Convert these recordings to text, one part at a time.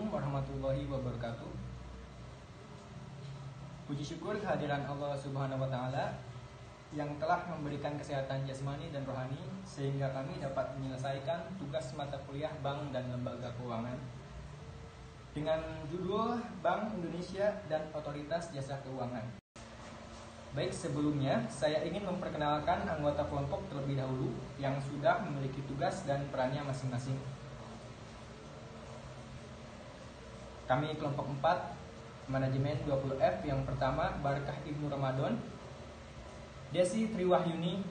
Assalamualaikum warahmatullahi wabarakatuh. Puji syukur kehadiran Allah Subhanahu wa Ta'ala yang telah memberikan kesehatan jasmani dan rohani sehingga kami dapat menyelesaikan tugas mata kuliah Bank dan Lembaga Keuangan dengan judul Bank Indonesia dan Otoritas Jasa Keuangan. Baik, sebelumnya saya ingin memperkenalkan anggota kelompok terlebih dahulu yang sudah memiliki tugas dan perannya masing-masing. Kami kelompok 4, manajemen 20F. Yang pertama, Barkah Ibnu Ramadan, Desi Triwahyuni,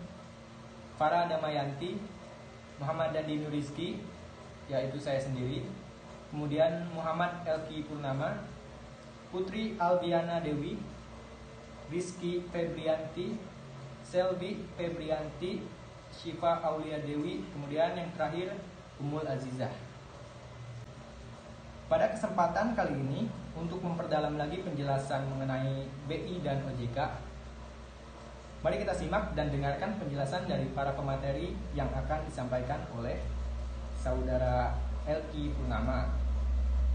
Farah Damayanti, Muhammad Dadi Nurizki, yaitu saya sendiri. Kemudian Muhammad Elki Purnama, Putri Albiana Dewi, Rizky Febrianti, Selvi Febrianti, Syifa Aulia Dewi, kemudian yang terakhir Umul Azizah. Pada kesempatan kali ini, untuk memperdalam lagi penjelasan mengenai BI dan OJK, mari kita simak dan dengarkan penjelasan dari para pemateri yang akan disampaikan oleh Saudara Elki Purnama,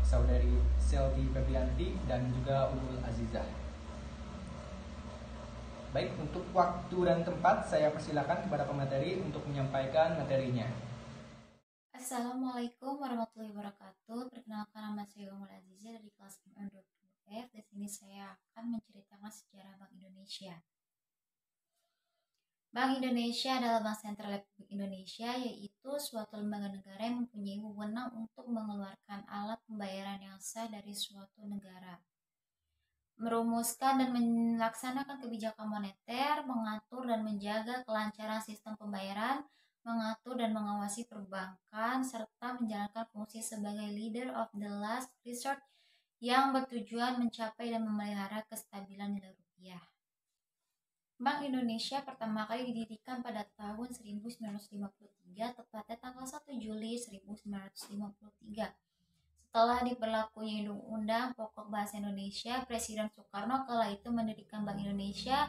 Saudari Selvi Febrianti, dan juga Umul Azizah. Baik, untuk waktu dan tempat saya persilakan kepada pemateri untuk menyampaikan materinya. Assalamualaikum warahmatullahi wabarakatuh. Perkenalkan, nama saya Umul Azizah dari kelas M20F. Di sini saya akan menceritakan sejarah Bank Indonesia. Bank Indonesia adalah Bank Sentral Republik Indonesia, yaitu suatu lembaga negara yang mempunyai wewenang untuk mengeluarkan alat pembayaran yang sah dari suatu negara, merumuskan dan melaksanakan kebijakan moneter, mengatur dan menjaga kelancaran sistem pembayaran, mengatur dan mengawasi perbankan, serta menjalankan fungsi sebagai leader of the last resort yang bertujuan mencapai dan memelihara kestabilan nilai rupiah. Bank Indonesia pertama kali didirikan pada tahun 1953, tepatnya tanggal 1 Juli 1953. Setelah diberlakunya Undang-Undang Pokok Bahasa Indonesia, Presiden Soekarno kala itu mendirikan Bank Indonesia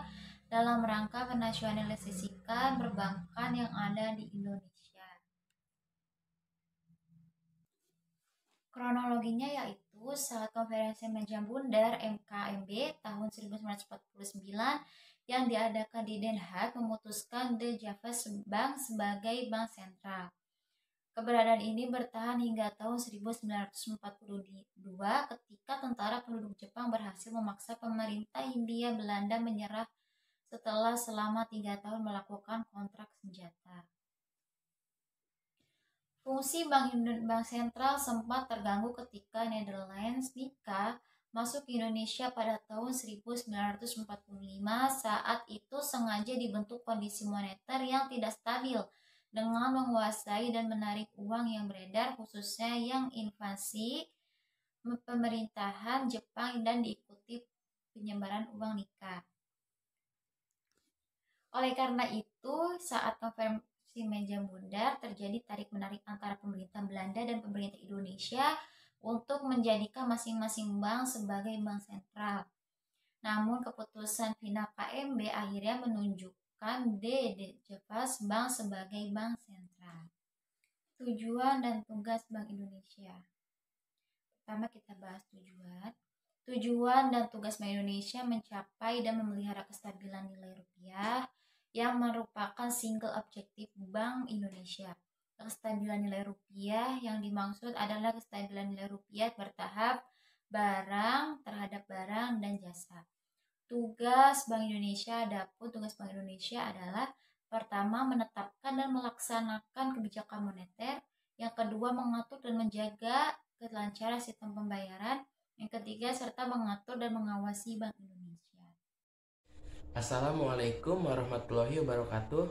dalam rangka menasionalisasikan perbankan yang ada di Indonesia. Kronologinya yaitu saat konferensi meja bundar MKMB tahun 1949 yang diadakan di Den Haag memutuskan The Java's Bank sebagai bank sentral. Keberadaan ini bertahan hingga tahun 1942 ketika tentara penduduk Jepang berhasil memaksa pemerintah Hindia Belanda menyerah setelah selama 3 tahun melakukan kontrak senjata. Fungsi Bank Sentral sempat terganggu ketika Netherlands NICA masuk ke Indonesia pada tahun 1945. Saat itu sengaja dibentuk kondisi moneter yang tidak stabil dengan menguasai dan menarik uang yang beredar, khususnya yang invasi pemerintahan Jepang, dan diikuti penyebaran uang NICA. Oleh karena itu, saat konferensi meja bundar terjadi tarik-menarik antara pemerintah Belanda dan pemerintah Indonesia untuk menjadikan masing-masing bank sebagai bank sentral. Namun keputusan final KMB akhirnya menunjukkan The Java's Bank sebagai bank sentral. Tujuan dan tugas Bank Indonesia. Pertama kita bahas tujuan. Tujuan dan tugas Bank Indonesia mencapai dan memelihara kestabilan nilai rupiah yang merupakan single objektif Bank Indonesia. Kestabilan nilai rupiah yang dimaksud adalah kestabilan nilai rupiah bertahap barang terhadap barang dan jasa. Tugas Bank Indonesia, adapun tugas Bank Indonesia adalah pertama, menetapkan dan melaksanakan kebijakan moneter. Yang kedua, mengatur dan menjaga kelancaran sistem pembayaran. Yang ketiga, serta mengatur dan mengawasi Bank Indonesia. Assalamualaikum warahmatullahi wabarakatuh.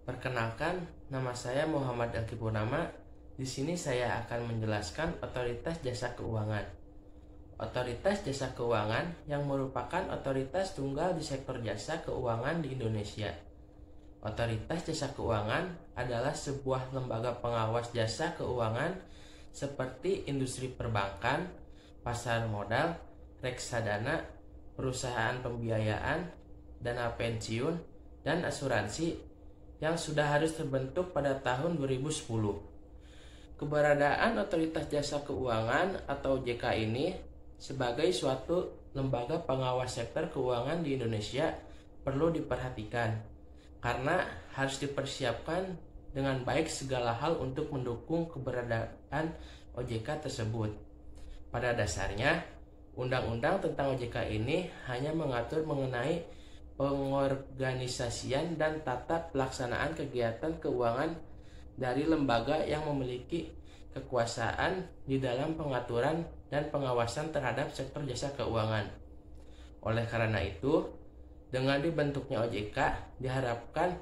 Perkenalkan, nama saya Muhammad Elki Purnama. Di sini saya akan menjelaskan Otoritas Jasa Keuangan. Otoritas Jasa Keuangan yang merupakan otoritas tunggal di sektor jasa keuangan di Indonesia. Otoritas Jasa Keuangan adalah sebuah lembaga pengawas jasa keuangan seperti industri perbankan, pasar modal, reksadana, perusahaan pembiayaan, dana pensiun, dan asuransi yang sudah harus terbentuk pada tahun 2010. Keberadaan Otoritas Jasa Keuangan atau OJK ini sebagai suatu lembaga pengawas sektor keuangan di Indonesia perlu diperhatikan karena harus dipersiapkan dengan baik segala hal untuk mendukung keberadaan OJK tersebut. Pada dasarnya, undang-undang tentang OJK ini hanya mengatur mengenai pengorganisasian dan tata pelaksanaan kegiatan keuangan dari lembaga yang memiliki kekuasaan di dalam pengaturan dan pengawasan terhadap sektor jasa keuangan. Oleh karena itu, dengan dibentuknya OJK diharapkan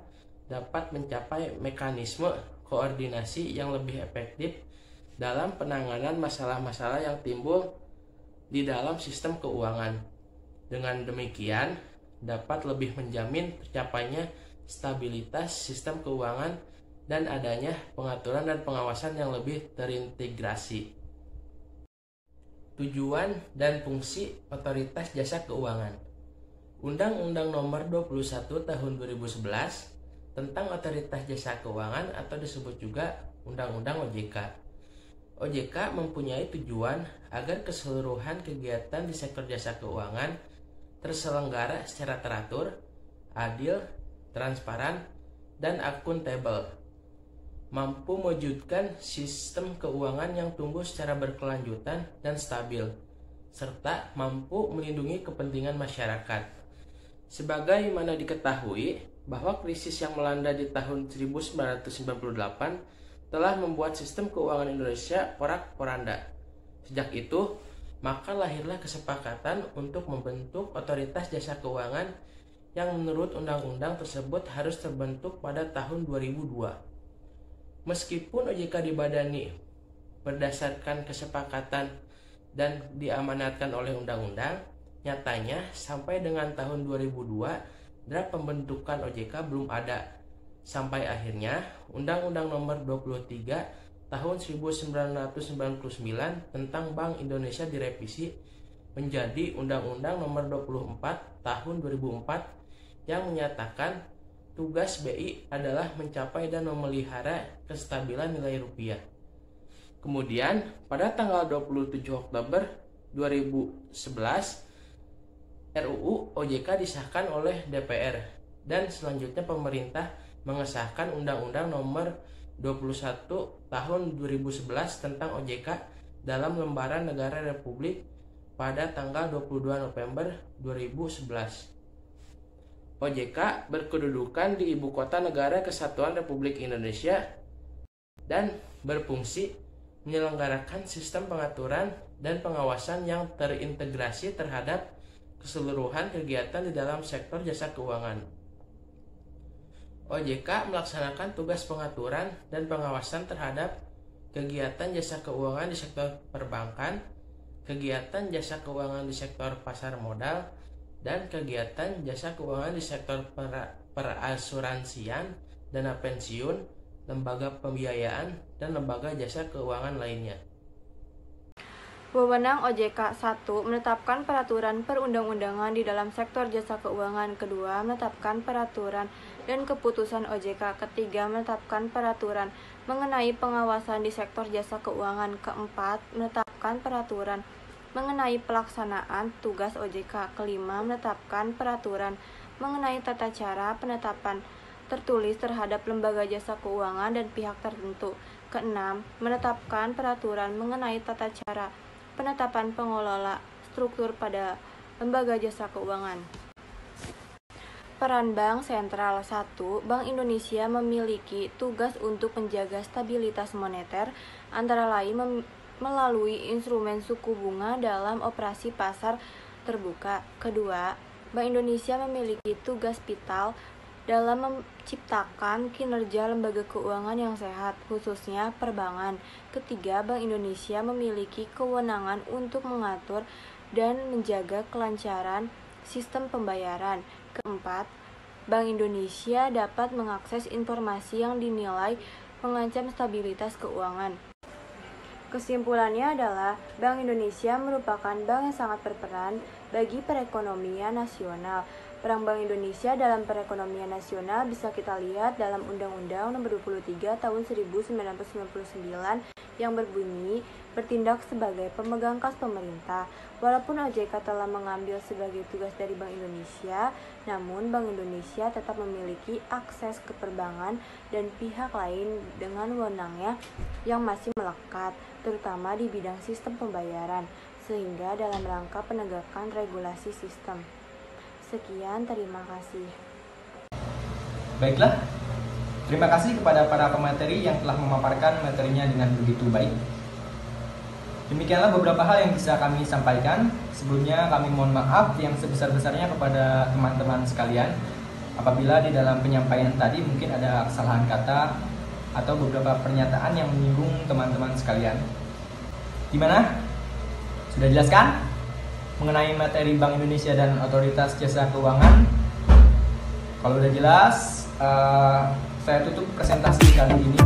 dapat mencapai mekanisme koordinasi yang lebih efektif dalam penanganan masalah-masalah yang timbul di dalam sistem keuangan. Dengan demikian, dapat lebih menjamin tercapainya stabilitas sistem keuangan dan adanya pengaturan dan pengawasan yang lebih terintegrasi. Tujuan dan fungsi Otoritas Jasa Keuangan. Undang-Undang Nomor 21 Tahun 2011 tentang Otoritas Jasa Keuangan atau disebut juga Undang-Undang OJK. OJK mempunyai tujuan agar keseluruhan kegiatan di sektor jasa keuangan terselenggara secara teratur, adil, transparan, dan akuntabel, mampu mewujudkan sistem keuangan yang tumbuh secara berkelanjutan dan stabil, serta mampu melindungi kepentingan masyarakat. Sebagaimana diketahui bahwa krisis yang melanda di tahun 1998 telah membuat sistem keuangan Indonesia porak-poranda. Sejak itu, maka lahirlah kesepakatan untuk membentuk Otoritas Jasa Keuangan yang menurut undang-undang tersebut harus terbentuk pada tahun 2002. Meskipun OJK dibadani berdasarkan kesepakatan dan diamanatkan oleh undang-undang, nyatanya sampai dengan tahun 2002 draft pembentukan OJK belum ada. Sampai akhirnya Undang-Undang Nomor 23 Tahun 1999 tentang Bank Indonesia direvisi menjadi Undang-Undang Nomor 24 Tahun 2004 yang menyatakan tugas BI adalah mencapai dan memelihara kestabilan nilai rupiah. Kemudian, pada tanggal 27 Oktober 2011, RUU OJK disahkan oleh DPR dan selanjutnya pemerintah mengesahkan Undang-Undang Nomor 21 Tahun 2011 tentang OJK dalam Lembaran Negara Republik pada tanggal 22 November 2011. OJK berkedudukan di Ibu Kota Negara Kesatuan Republik Indonesia dan berfungsi menyelenggarakan sistem pengaturan dan pengawasan yang terintegrasi terhadap keseluruhan kegiatan di dalam sektor jasa keuangan. OJK melaksanakan tugas pengaturan dan pengawasan terhadap kegiatan jasa keuangan di sektor perbankan, kegiatan jasa keuangan di sektor pasar modal, dan kegiatan jasa keuangan di sektor perasuransian, dana pensiun, lembaga pembiayaan, dan lembaga jasa keuangan lainnya. Wewenang OJK 1. Menetapkan peraturan perundang-undangan di dalam sektor jasa keuangan. Kedua, menetapkan peraturan dan keputusan OJK. Ketiga, menetapkan peraturan mengenai pengawasan di sektor jasa keuangan. Keempat, menetapkan peraturan mengenai pelaksanaan tugas OJK. Kelima, menetapkan peraturan mengenai tata cara penetapan tertulis terhadap lembaga jasa keuangan dan pihak tertentu. Keenam, menetapkan peraturan mengenai tata cara penetapan pengelola struktur pada lembaga jasa keuangan. Peran Bank Sentral. 1. Bank Indonesia memiliki tugas untuk menjaga stabilitas moneter, antara lain melalui instrumen suku bunga dalam operasi pasar terbuka. Kedua, Bank Indonesia memiliki tugas vital dalam menciptakan kinerja lembaga keuangan yang sehat, khususnya perbankan. Ketiga, Bank Indonesia memiliki kewenangan untuk mengatur dan menjaga kelancaran sistem pembayaran. Keempat, Bank Indonesia dapat mengakses informasi yang dinilai mengancam stabilitas keuangan. Kesimpulannya adalah, Bank Indonesia merupakan bank yang sangat berperan bagi perekonomian nasional. Peran Bank Indonesia dalam perekonomian nasional bisa kita lihat dalam Undang-Undang Nomor 23 Tahun 1999 yang berbunyi bertindak sebagai pemegang kas pemerintah. Walaupun OJK telah mengambil sebagai tugas dari Bank Indonesia, namun Bank Indonesia tetap memiliki akses ke perbankan dan pihak lain dengan wewenangnya yang masih melekat, terutama di bidang sistem pembayaran, sehingga dalam rangka penegakan regulasi sistem. Sekian, terima kasih. Baiklah, terima kasih kepada para pemateri yang telah memaparkan materinya dengan begitu baik. Demikianlah beberapa hal yang bisa kami sampaikan. Sebelumnya kami mohon maaf yang sebesar-besarnya kepada teman-teman sekalian apabila di dalam penyampaian tadi mungkin ada kesalahan kata atau beberapa pernyataan yang menyinggung teman-teman sekalian. Gimana? Sudah jelaskan mengenai materi Bank Indonesia dan Otoritas Jasa Keuangan? Kalau udah jelas, saya tutup presentasi kali ini.